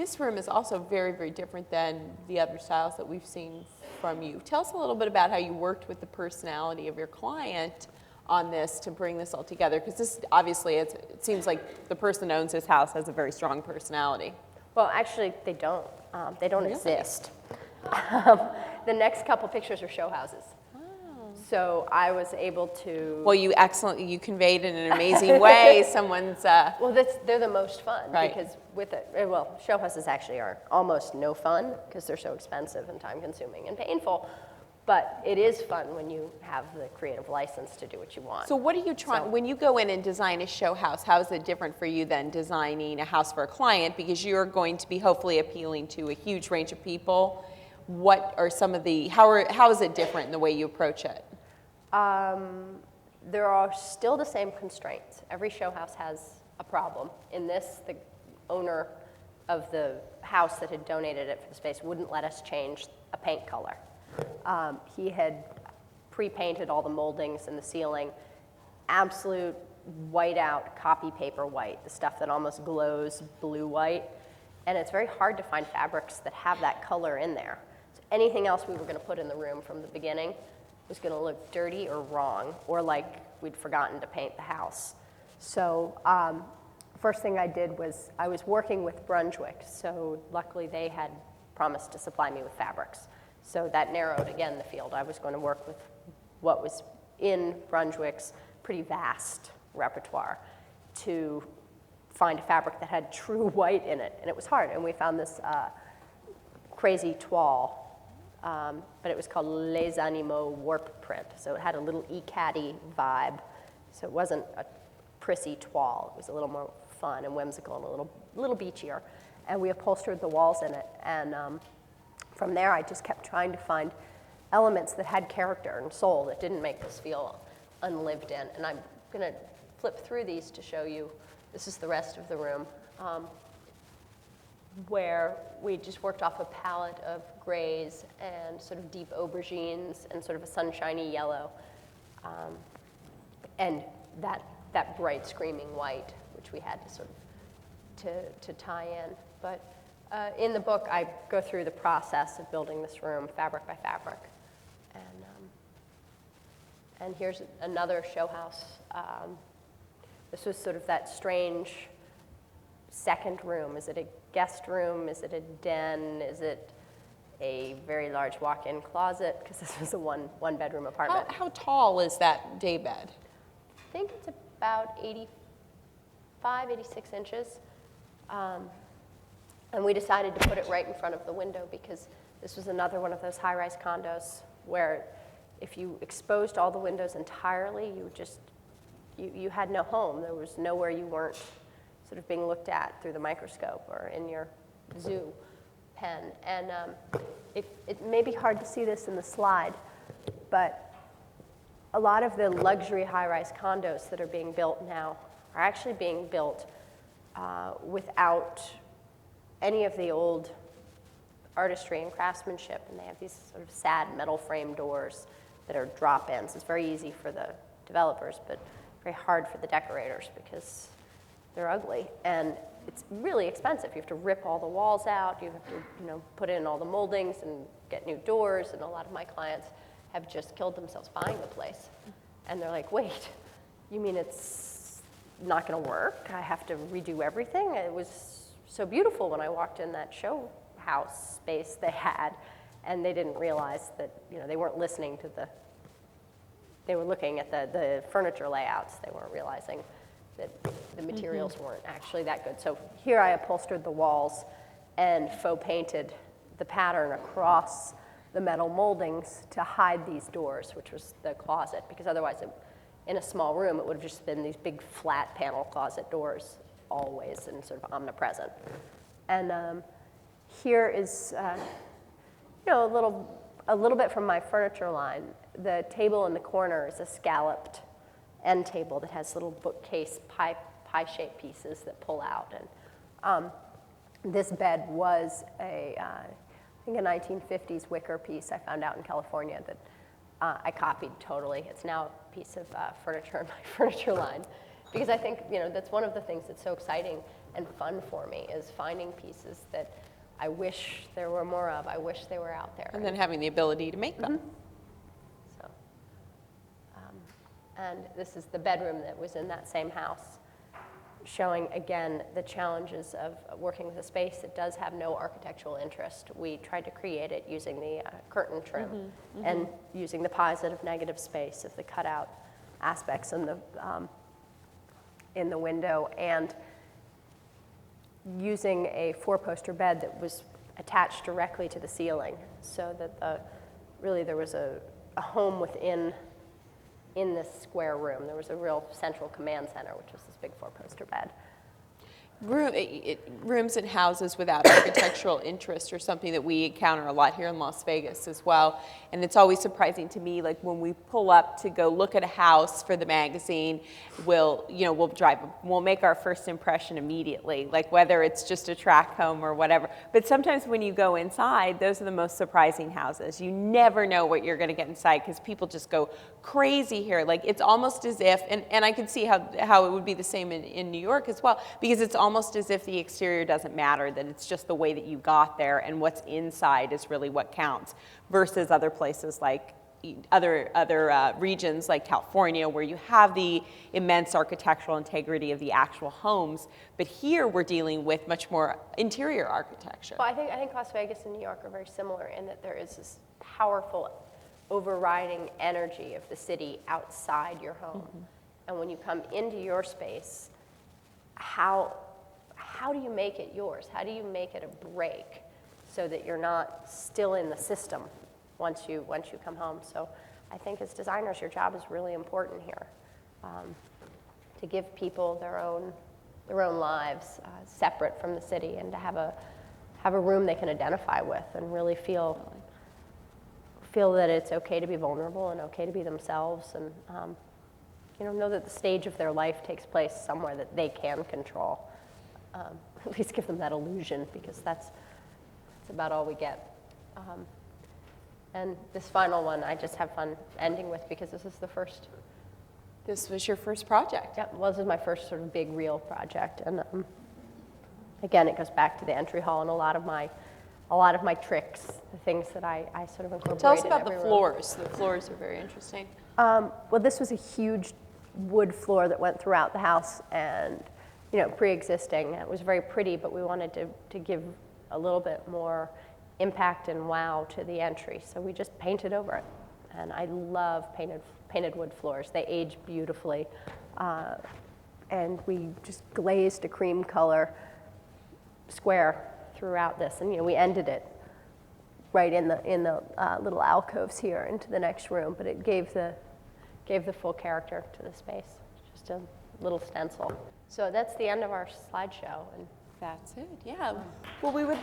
this room is also very, very different than the other styles that we've seen from you. Tell us a little bit about how you worked with the personality of your client on this to bring this all together, because this obviously, it seems like the person that owns this house has a very strong personality. Well, actually, they don't. They don't Really? exist. The next couple pictures are show houses. So I was able to. Well, you conveyed in an amazing way someone's. Well, they're the most fun, right. Because well, show houses actually are almost no fun because they're so expensive and time-consuming and painful. But it is fun when you have the creative license to do what you want. So what are you trying, when you go in and design a show house, how is it different for you than designing a house for a client? Because you're going to be hopefully appealing to a huge range of people. What are some of the, how is it different in the way you approach it? There are still the same constraints. Every show house has a problem. In this, the owner of the house that had donated it for the space wouldn't let us change a paint color. He had pre-painted all the moldings in the ceiling, absolute white-out copy paper white, the stuff that almost glows blue-white. And it's very hard to find fabrics that have that color in there. So anything else we were going to put in the room from the beginning was going to look dirty or wrong, or like we'd forgotten to paint the house. So first thing I did was I was working with Brunswick, so luckily they had promised to supply me with fabrics. So that narrowed, again, the field. I was going to work with what was in Brunswick's pretty vast repertoire to find a fabric that had true white in it, and it was hard. And we found this crazy toile, but it was called Les Animaux Warp Print. So it had a little E-caddy vibe. So it wasn't a prissy toile. It was a little more fun and whimsical and a little beachier. And we upholstered the walls in it. And from there, I just kept trying to find elements that had character and soul that didn't make this feel unlived in. And I'm going to flip through these to show you. This is the rest of the room, where we just worked off a palette of grays and sort of deep aubergines and sort of a sunshiny yellow, and that bright screaming white, which we had to sort of to tie in. But in the book, I go through the process of building this room fabric by fabric, and here's another show house. This was sort of that strange second room. Is it a guest room? Is it a den? Is it a very large walk-in closet? Because this was a one-bedroom apartment. How tall is that daybed? I think it's about 85, 86 inches. And we decided to put it right in front of the window because this was another one of those high-rise condos where if you exposed all the windows entirely, you had no home. There was nowhere you weren't sort of being looked at through the microscope or in your zoo pen. And it may be hard to see this in the slide, but a lot of the luxury high-rise condos that are being built now are actually being built without any of the old artistry and craftsmanship, and they have these sort of sad metal frame doors that are drop-ins. It's very easy for the developers, but very hard for the decorators because they're ugly, and it's really expensive. You have to rip all the walls out. You have to, put in all the moldings and get new doors. And a lot of my clients have just killed themselves buying the place, and they're like, "Wait, you mean it's not going to work? I have to redo everything?" It was so beautiful when I walked in that show house space they had, and they didn't realize that they weren't listening to they were looking at the furniture layouts. They weren't realizing that the materials weren't actually that good. So here I upholstered the walls and faux painted the pattern across the metal moldings to hide these doors, which was the closet, because otherwise in a small room it would have just been these big flat panel closet doors always and sort of omnipresent. And here is a little bit from my furniture line. The table in the corner is a scalloped end table that has little bookcase pie-shaped pieces that pull out. And this bed was I think a 1950s wicker piece I found out in California that I copied totally. It's now a piece of furniture in my furniture line Because I think, you know, that's one of the things that's so exciting and fun for me is finding pieces that I wish there were more of. I wish they were out there. And then having the ability to make them. So, and this is the bedroom that was in that same house, showing again the challenges of working with a space that does have no architectural interest. We tried to create it using the curtain trim and using the positive negative space of the cutout aspects in the window, and using a 4-poster bed that was attached directly to the ceiling, so that really there was a home within this square room. There was a real central command center, which was this big 4-poster bed. Rooms and houses without architectural interest are something that we encounter a lot here in Las Vegas as well. And it's always surprising to me, like when we pull up to go look at a house for the magazine, we'll make our first impression immediately, like whether it's just a tract home or whatever. But sometimes when you go inside, those are the most surprising houses. You never know what you're going to get inside because people just go crazy here. Like it's almost as if, and I can see how it would be the same in New York as well, because it's almost as if the exterior doesn't matter, that it's just the way that you got there and what's inside is really what counts, versus other places like other regions like California, where you have the immense architectural integrity of the actual homes, but here we're dealing with much more interior architecture. Well, I think Las Vegas and New York are very similar in that there is this powerful overriding energy of the city outside your home. And when you come into your space, how do you make it yours? How do you make it a break so that you're not still in the system once you come home? So I think as designers, your job is really important here, to give people their own lives separate from the city, and to have a room they can identify with and really feel that it's okay to be vulnerable and okay to be themselves, and know that the stage of their life takes place somewhere that they can control. At least give them that illusion, because that's about all we get. And this final one, I just have fun ending with, because this is the first. This was your first project. Yep, well, this is my first sort of big real project, and again, it goes back to the entry hall and a lot of my tricks, the things that I sort of incorporated. Tell us about the room. floors. The floors are very interesting. Well, this was a huge wood floor that went throughout the house, and pre-existing. It was very pretty, but we wanted to give a little bit more impact and wow to the entry, so we just painted over it. And I love painted wood floors. They age beautifully, and we just glazed a cream color square throughout this, and we ended it right in the little alcoves here into the next room, but it gave the full character to the space. Just a little stencil. So that's the end of our slideshow. And that's it, yeah. Well, we would